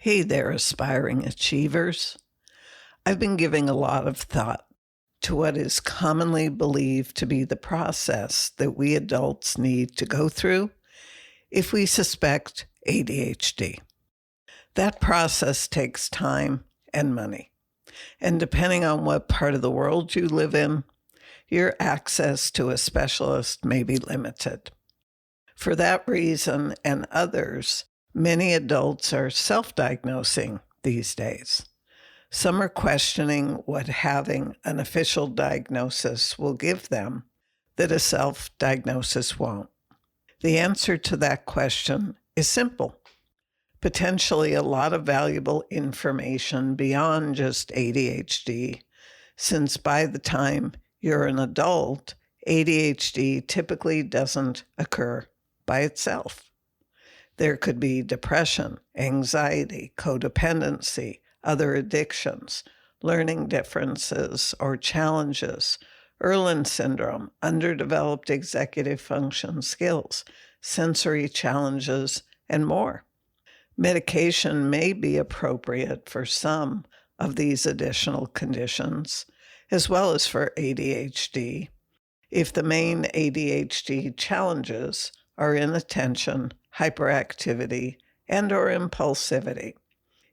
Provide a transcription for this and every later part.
Hey there, aspiring achievers. I've been giving a lot of thought to what is commonly believed to be the process that we adults need to go through if we suspect ADHD. That process takes time and money. And depending on what part of the world you live in, your access to a specialist may be limited. For that reason and others, many adults are self-diagnosing these days. Some are questioning what having an official diagnosis will give them that a self-diagnosis won't. The answer to that question is simple. Potentially a lot of valuable information beyond just ADHD, since by the time you're an adult, ADHD typically doesn't occur by itself. There could be depression, anxiety, codependency, other addictions, learning differences or challenges, Irlen syndrome, underdeveloped executive function skills, sensory challenges, and more. Medication may be appropriate for some of these additional conditions, as well as for ADHD, if the main ADHD challenges are inattention, hyperactivity, and/or impulsivity.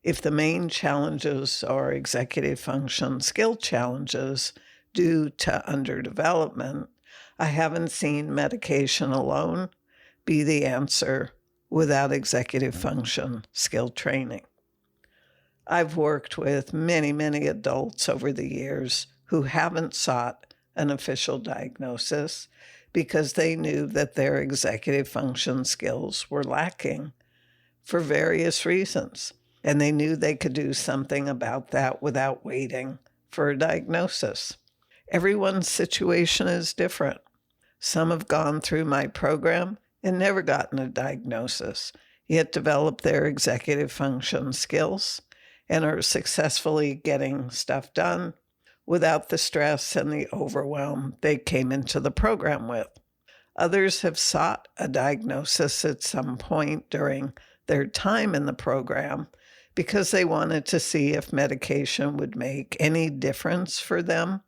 If the main challenges are executive function skill challenges due to underdevelopment, I haven't seen medication alone be the answer without executive function skill training. I've worked with many adults over the years who haven't sought an official diagnosis because they knew that their executive function skills were lacking for various reasons, and they knew they could do something about that without waiting for a diagnosis. Everyone's situation is different. Some have gone through my program and never gotten a diagnosis, yet developed their executive function skills and are successfully getting stuff done without the stress and the overwhelm they came into the program with. Others have sought a diagnosis at some point during their time in the program because they wanted to see if medication would make any difference for them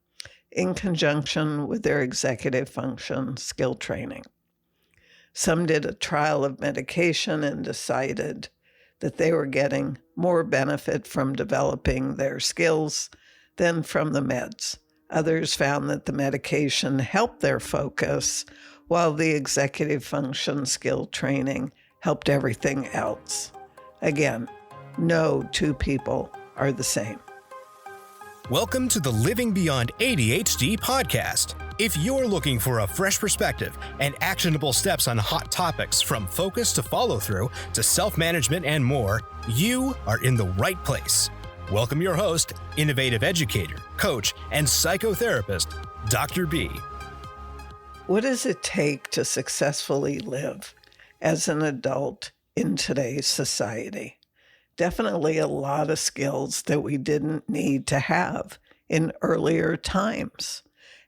in conjunction with their executive function skill training. Some did a trial of medication and decided that they were getting more benefit from developing their skills than from the meds. Others found that the medication helped their focus, while the executive function skill training helped everything else. Again, no two people are the same. Welcome to the Living Beyond ADHD podcast. If you're looking for a fresh perspective and actionable steps on hot topics from focus to follow-through to self-management and more, you are in the right place. Welcome your host, innovative educator, coach, and psychotherapist, Dr. B. What does it take to successfully live as an adult in today's society? Definitely a lot of skills that we didn't need to have in earlier times.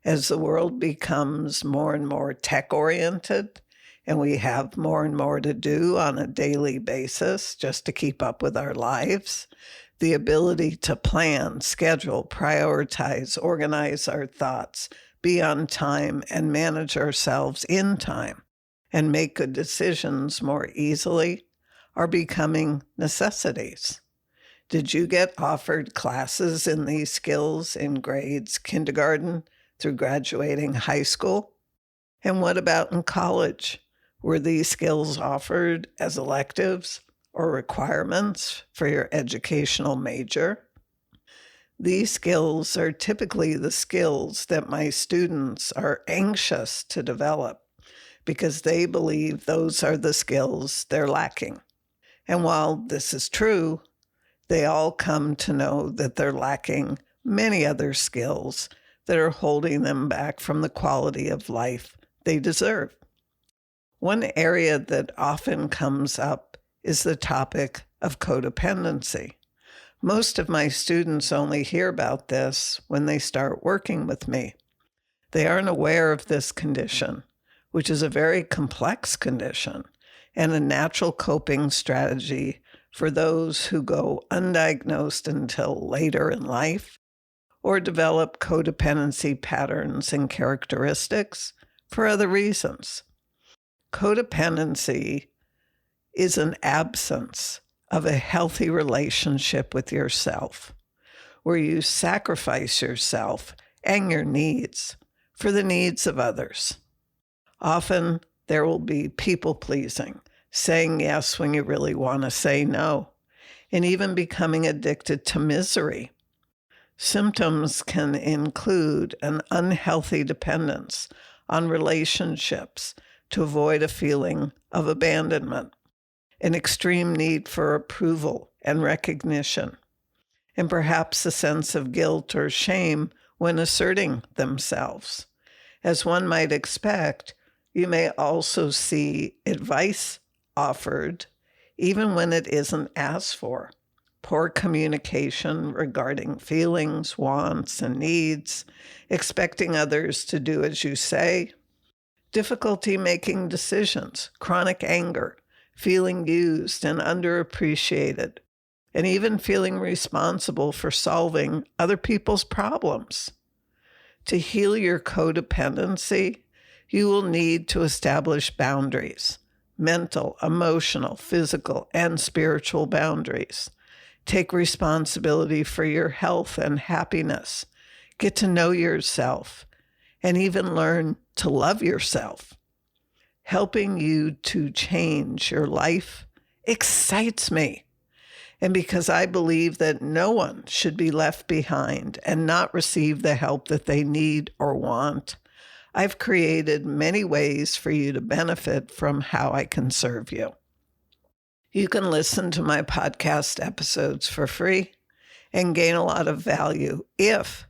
As the world becomes more and more tech-oriented, and we have more and more to do on a daily basis just to keep up with our lives, the ability to plan, schedule, prioritize, organize our thoughts, be on time, and manage ourselves in time, and make good decisions more easily are becoming necessities. Did you get offered classes in these skills in grades kindergarten through graduating high school? And what about in college? Were these skills offered as electives or requirements for your educational major? These skills are typically the skills that my students are anxious to develop because they believe those are the skills they're lacking. And while this is true, they all come to know that they're lacking many other skills that are holding them back from the quality of life they deserve. One area that often comes up is the topic of codependency. Most of my students only hear about this when they start working with me. They aren't aware of this condition, which is a very complex condition and a natural coping strategy for those who go undiagnosed until later in life or develop codependency patterns and characteristics for other reasons. Codependency is an absence of a healthy relationship with yourself, where you sacrifice yourself and your needs for the needs of others. Often there will be people-pleasing, saying yes when you really want to say no, and even becoming addicted to misery. Symptoms can include an unhealthy dependence on relationships to avoid a feeling of abandonment, an extreme need for approval and recognition, and perhaps a sense of guilt or shame when asserting themselves. As one might expect, you may also see advice offered even when it isn't asked for. Poor communication regarding feelings, wants, and needs, expecting others to do as you say, difficulty making decisions, chronic anger, feeling used and underappreciated, and even feeling responsible for solving other people's problems. To heal your codependency, you will need to establish boundaries, mental, emotional, physical, and spiritual boundaries. Take responsibility for your health and happiness. Get to know yourself, and even learn to love yourself. Helping you to change your life excites me. And because I believe that no one should be left behind and not receive the help that they need or want, I've created many ways for you to benefit from how I can serve you. You can listen to my podcast episodes for free and gain a lot of value if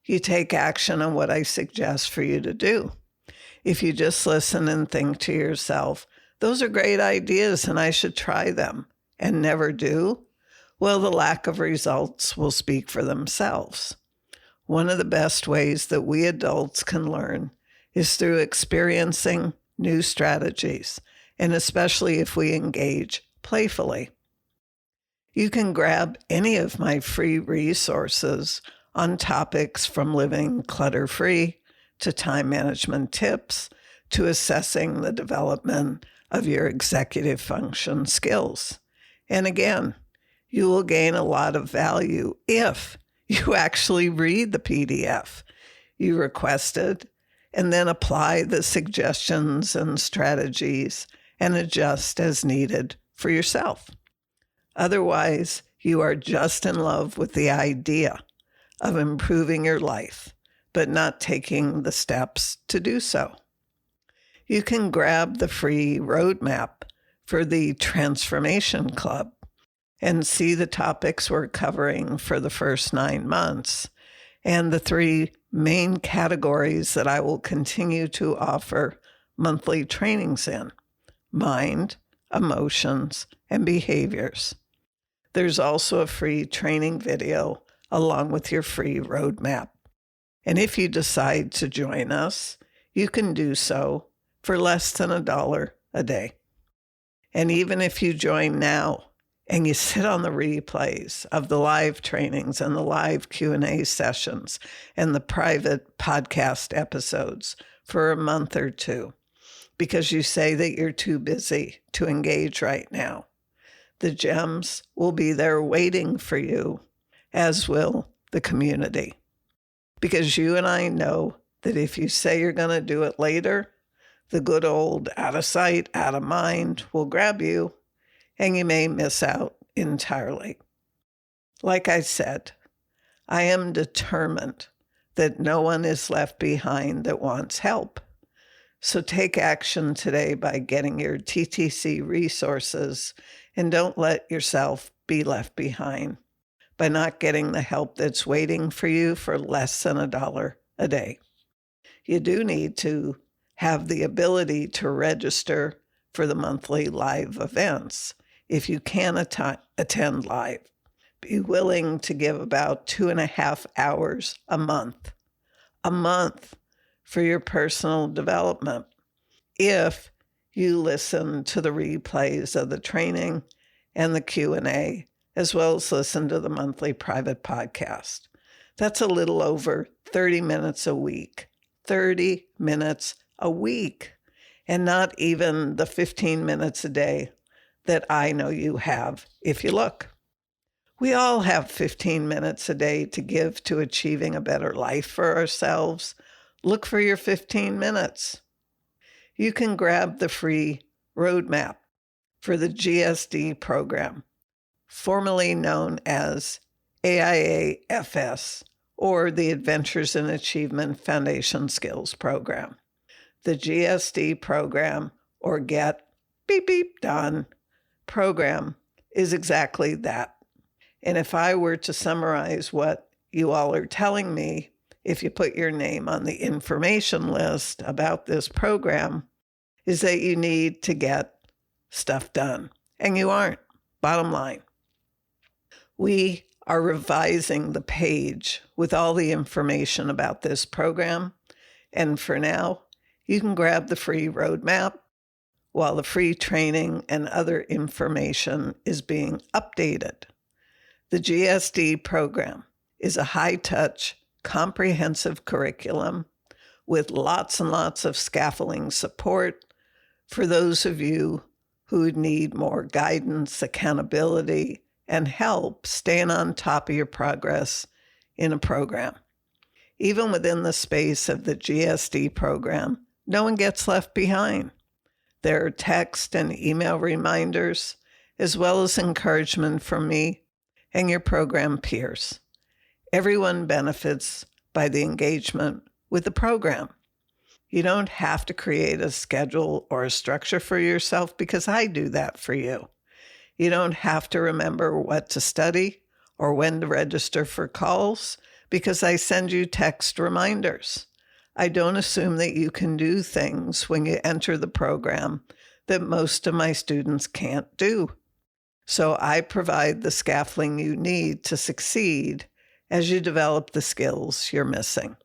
you take action on what I suggest for you to do. If you just listen and think to yourself, those are great ideas and I should try them, and never do, well, the lack of results will speak for themselves. One of the best ways that we adults can learn is through experiencing new strategies, and especially if we engage playfully. You can grab any of my free resources on topics from living clutter-free to time management tips to assessing the development of your executive function skills. And again, you will gain a lot of value if you actually read the PDF you requested and then apply the suggestions and strategies and adjust as needed for yourself. Otherwise, you are just in love with the idea of improving your life, but not taking the steps to do so. You can grab the free roadmap for the Transformation Club and see the topics we're covering for the first 9 months and the 3 main categories that I will continue to offer monthly trainings in: mind, emotions, and behaviors. There's also a free training video along with your free roadmap. And if you decide to join us, you can do so for less than $1 a day. And even if you join now and you sit on the replays of the live trainings and the live Q&A sessions and the private podcast episodes for a month or 2, because you say that you're too busy to engage right now, the gems will be there waiting for you, as will the community. Because you and I know that if you say you're going to do it later, the good old out of sight, out of mind will grab you, and you may miss out entirely. Like I said, I am determined that no one is left behind that wants help. So take action today by getting your TTC resources, and don't let yourself be left behind by not getting the help that's waiting for you for less than $1 a day. You do need to have the ability to register for the monthly live events if you can attend live. Be willing to give about 2.5 hours a month for your personal development if you listen to the replays of the training and the Q&A, as well as listen to the monthly private podcast. That's a little over 30 minutes a week. 30 minutes a week, and not even the 15 minutes a day that I know you have if you look. We all have 15 minutes a day to give to achieving a better life for ourselves. Look for your 15 minutes. You can grab the free roadmap for the GSD program, formerly known as AIAFS, or the Adventures in Achievement Foundation Skills Program. The GSD program, or Get Beep Beep Done program, is exactly that. And if I were to summarize what you all are telling me, if you put your name on the information list about this program, is that you need to get stuff done. And you aren't, bottom line. We are revising the page with all the information about this program. And for now, you can grab the free roadmap while the free training and other information is being updated. The GSD program is a high-touch, comprehensive curriculum with lots and lots of scaffolding support for those of you who need more guidance, accountability, and help staying on top of your progress in a program. Even within the space of the GSD program, no one gets left behind. There are text and email reminders, as well as encouragement from me and your program peers. Everyone benefits by the engagement with the program. You don't have to create a schedule or a structure for yourself because I do that for you. You don't have to remember what to study or when to register for calls because I send you text reminders. I don't assume that you can do things when you enter the program that most of my students can't do. So I provide the scaffolding you need to succeed as you develop the skills you're missing.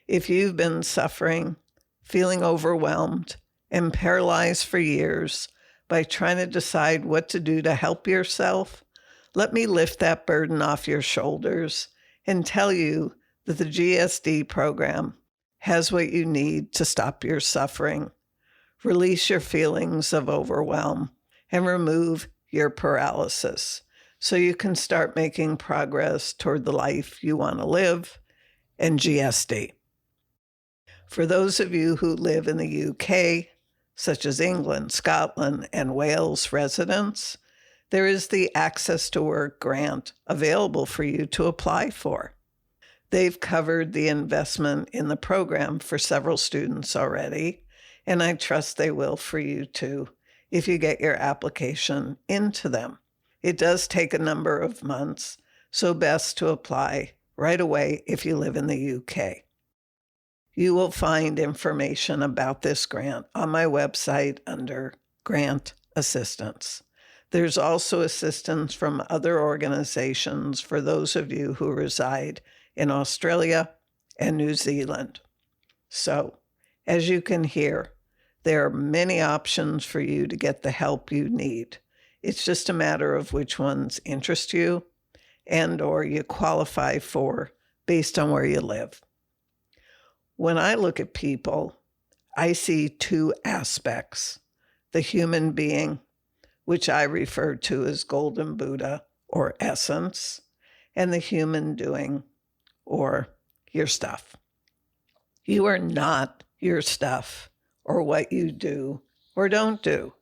If you've been suffering, feeling overwhelmed, and paralyzed for years by trying to decide what to do to help yourself, let me lift that burden off your shoulders and tell you that the GSD program has what you need to stop your suffering, release your feelings of overwhelm, and remove your paralysis so you can start making progress toward the life you want to live and GSD. For those of you who live in the UK, such as England, Scotland, and Wales residents, there is the Access to Work grant available for you to apply for. They've covered the investment in the program for several students already, and I trust they will for you too if you get your application into them. It does take a number of months, so best to apply right away if you live in the UK. You will find information about this grant on my website under Grant Assistance. There's also assistance from other organizations for those of you who reside in Australia and New Zealand. So, as you can hear, there are many options for you to get the help you need. It's just a matter of which ones interest you and or you qualify for based on where you live. When I look at people, I see two aspects: the human being, which I refer to as Golden Buddha or essence, and the human doing, or your stuff. You are not your stuff or what you do or don't do.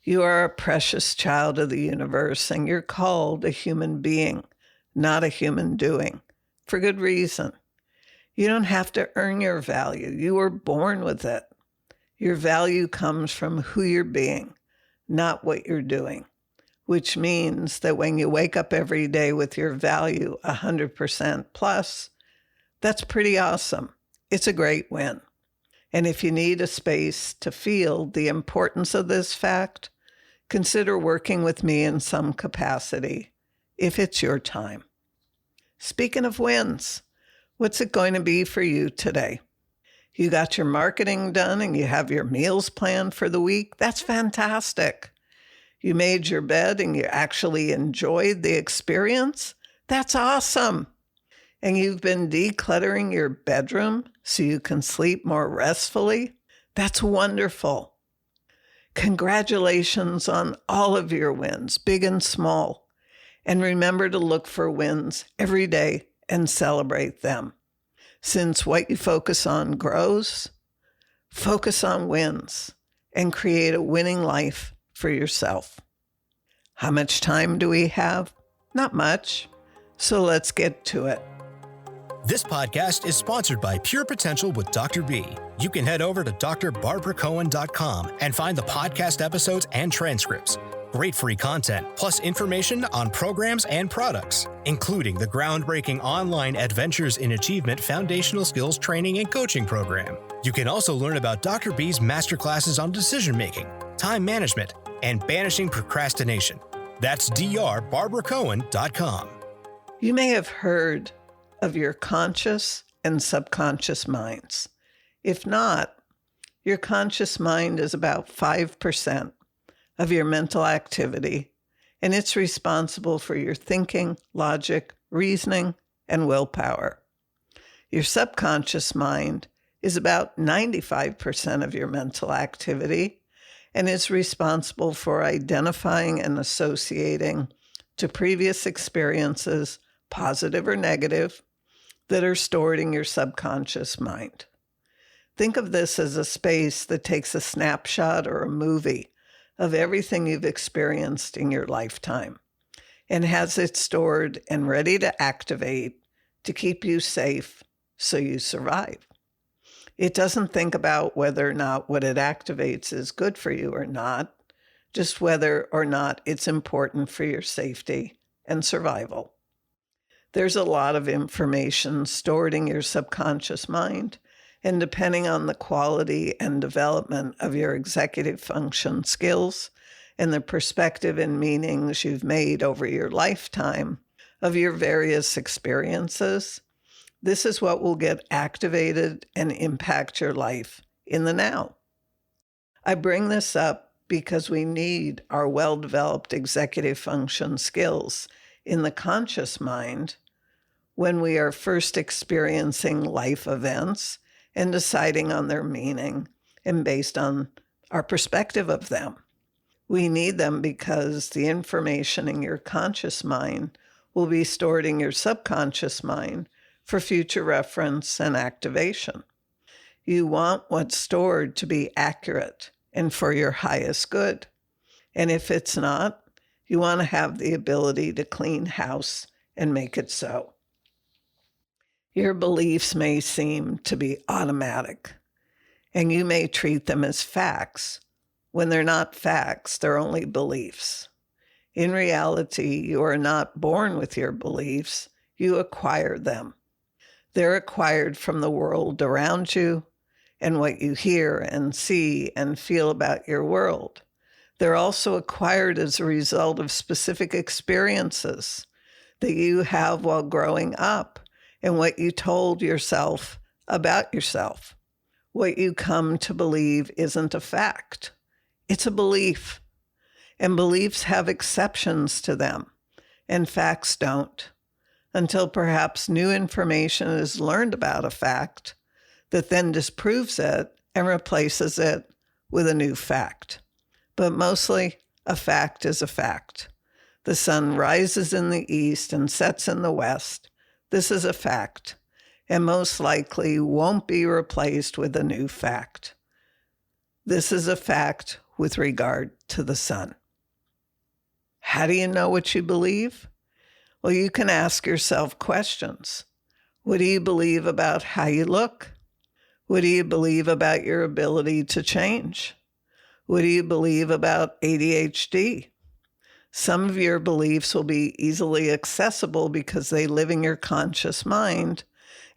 You are a precious child of the universe, and you're called a human being, not a human doing, for good reason. You don't have to earn your value. You were born with it. Your value comes from who you're being, not what you're doing, which means that when you wake up every day with your value 100% plus, that's pretty awesome. It's a great win. And if you need a space to feel the importance of this fact, consider working with me in some capacity if it's your time. Speaking of wins, what's it going to be for you today? You got your marketing done and you have your meals planned for the week? That's fantastic. You made your bed and you actually enjoyed the experience? That's awesome. And you've been decluttering your bedroom so you can sleep more restfully? That's wonderful. Congratulations on all of your wins, big and small. And remember to look for wins every day and celebrate them. Since what you focus on grows, focus on wins and create a winning life for yourself. How much time do we have? Not much. So let's get to it. This podcast is sponsored by Pure Potential with Dr. B. You can head over to drbarbaracohen.com and find the podcast episodes and transcripts. Great free content, plus information on programs and products, including the groundbreaking online Adventures in Achievement Foundational Skills Training and Coaching Program. You can also learn about Dr. B's masterclasses on decision-making, time management, and banishing procrastination. That's drbarbaracohen.com. You may have heard of your conscious and subconscious minds. If not, your conscious mind is about 5% of your mental activity, and it's responsible for your thinking, logic, reasoning, and willpower. Your subconscious mind is about 95% of your mental activity and is responsible for identifying and associating to previous experiences, positive or negative, that are stored in your subconscious mind. Think of this as a space that takes a snapshot or a movie of everything you've experienced in your lifetime and has it stored and ready to activate to keep you safe so you survive. It doesn't think about whether or not what it activates is good for you or not, just whether or not it's important for your safety and survival. There's a lot of information stored in your subconscious mind, and depending on the quality and development of your executive function skills and the perspective and meanings you've made over your lifetime of your various experiences, this is what will get activated and impact your life in the now. I bring this up because we need our well-developed executive function skills in the conscious mind when we are first experiencing life events and deciding on their meaning and based on our perspective of them. We need them because the information in your conscious mind will be stored in your subconscious mind for future reference and activation. You want what's stored to be accurate and for your highest good. And if it's not, you want to have the ability to clean house and make it so. Your beliefs may seem to be automatic, and you may treat them as facts. When they're not facts, they're only beliefs. In reality, you are not born with your beliefs, you acquire them. They're acquired from the world around you and what you hear and see and feel about your world. They're also acquired as a result of specific experiences that you have while growing up and what you told yourself about yourself. What you come to believe isn't a fact. It's a belief. And beliefs have exceptions to them, and facts don't, until perhaps new information is learned about a fact that then disproves it and replaces it with a new fact. But mostly, a fact is a fact. The sun rises in the east and sets in the west. This is a fact, and most likely won't be replaced with a new fact. This is a fact with regard to the sun. How do you know what you believe? Well, you can ask yourself questions. What do you believe about how you look? What do you believe about your ability to change? What do you believe about ADHD? Some of your beliefs will be easily accessible because they live in your conscious mind,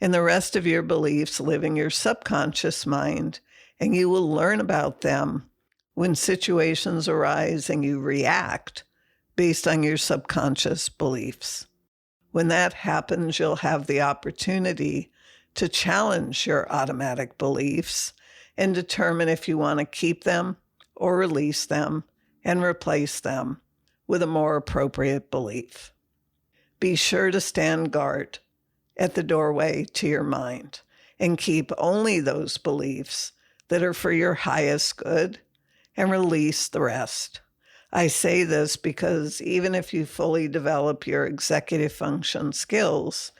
and the rest of your beliefs live in your subconscious mind, and you will learn about them when situations arise and you react based on your subconscious beliefs. When that happens, you'll have the opportunity to challenge your automatic beliefs and determine if you want to keep them or release them and replace them with a more appropriate belief. Be sure to stand guard at the doorway to your mind and keep only those beliefs that are for your highest good and release the rest. I say this because even if you fully develop your executive function skills,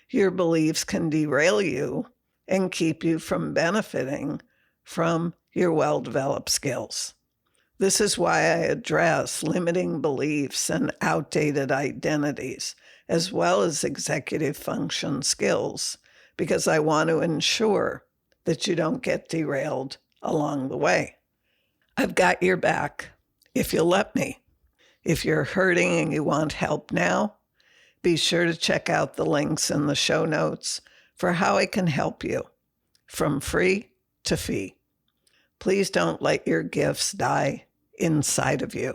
your beliefs can derail you and keep you from benefiting from your well-developed skills. This is why I address limiting beliefs and outdated identities, as well as executive function skills, because I want to ensure that you don't get derailed along the way. I've got your back if you'll let me. If you're hurting and you want help now, be sure to check out the links in the show notes for how I can help you, from free to fee. Please don't let your gifts die inside of you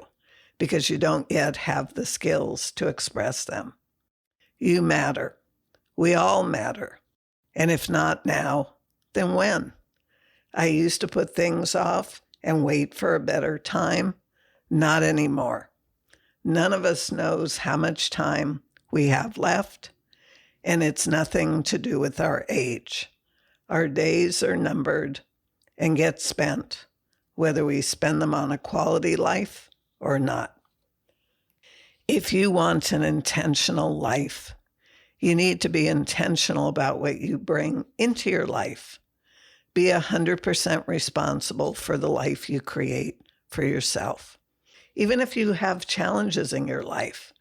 because you don't yet have the skills to express them. You matter. We all matter. And if not now, then when? I used to put things off and wait for a better time. Not anymore. None of us knows how much time we have left, and it's nothing to do with our age. Our days are numbered and get spent, whether we spend them on a quality life or not. If you want an intentional life, you need to be intentional about what you bring into your life. Be 100% responsible for the life you create for yourself. Even if you have challenges in your life,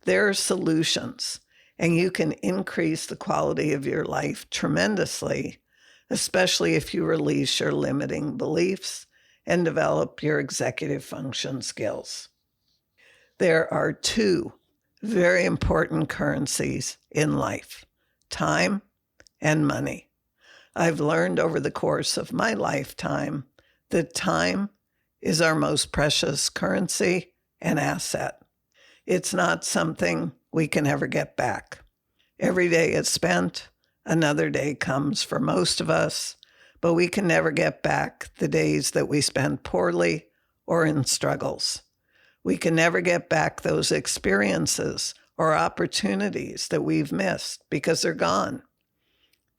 there are solutions, and you can increase the quality of your life tremendously, especially if you release your limiting beliefs and develop your executive function skills. There are two very important currencies in life: time and money. I've learned over the course of my lifetime that time is our most precious currency and asset. It's not something we can ever get back. Every day is spent, another day comes for most of us, but we can never get back the days that we spent poorly or in struggles. We can never get back those experiences or opportunities that we've missed because they're gone.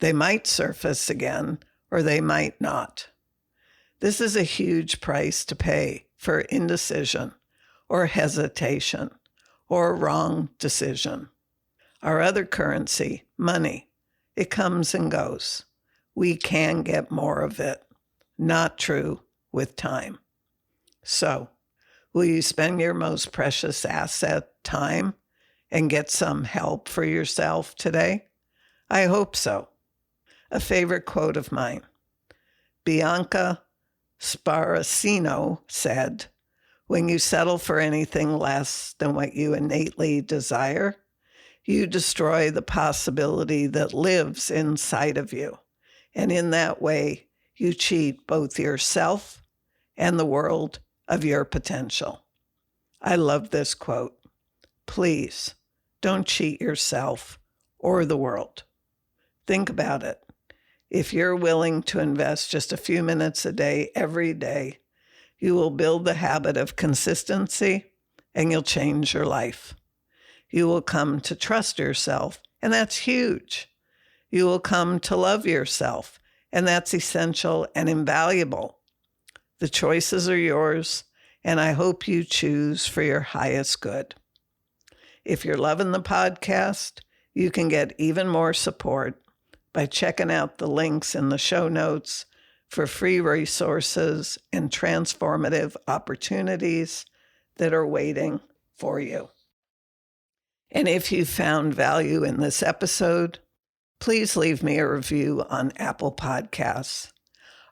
They might surface again, or they might not. This is a huge price to pay for indecision or hesitation or a wrong decision. Our other currency, money, it comes and goes. We can get more of it. Not true with time. So, will you spend your most precious asset, time, and get some help for yourself today? I hope so. A favorite quote of mine. Bianca Sparacino said, "When you settle for anything less than what you innately desire, you destroy the possibility that lives inside of you. And in that way, you cheat both yourself and the world of your potential." I love this quote. Please don't cheat yourself or the world. Think about it. If you're willing to invest just a few minutes a day, every day, you will build the habit of consistency and you'll change your life. You will come to trust yourself, and that's huge. You will come to love yourself, and that's essential and invaluable. The choices are yours, and I hope you choose for your highest good. If you're loving the podcast, you can get even more support by checking out the links in the show notes for free resources and transformative opportunities that are waiting for you. And if you found value in this episode, please leave me a review on Apple Podcasts.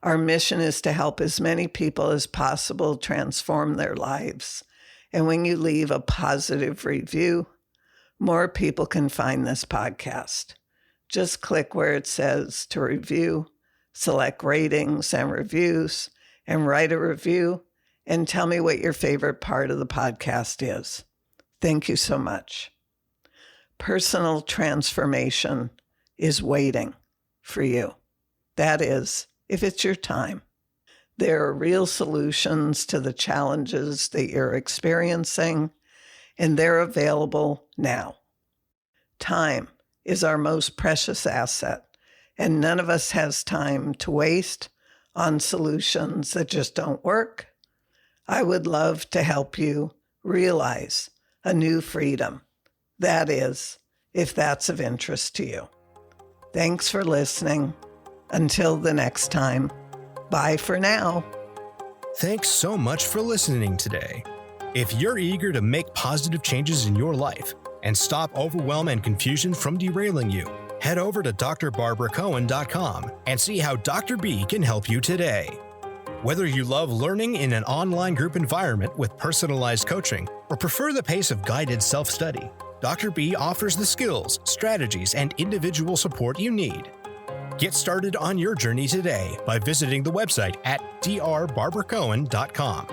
Our mission is to help as many people as possible transform their lives. And when you leave a positive review, more people can find this podcast. Just click where it says to review, select ratings and reviews, and write a review, and tell me what your favorite part of the podcast is. Thank you so much. Personal transformation is waiting for you. That is, if it's your time. There are real solutions to the challenges that you're experiencing, and they're available now. Time is our most precious asset, and none of us has time to waste on solutions that just don't work. I would love to help you realize a new freedom. That is, if that's of interest to you. Thanks for listening. Until the next time, bye for now. Thanks so much for listening today. If you're eager to make positive changes in your life and stop overwhelm and confusion from derailing you, head over to drbarbaracohen.com and see how Dr. B can help you today. Whether you love learning in an online group environment with personalized coaching or prefer the pace of guided self-study, Dr. B offers the skills, strategies, and individual support you need. Get started on your journey today by visiting the website at drbarbaracohen.com.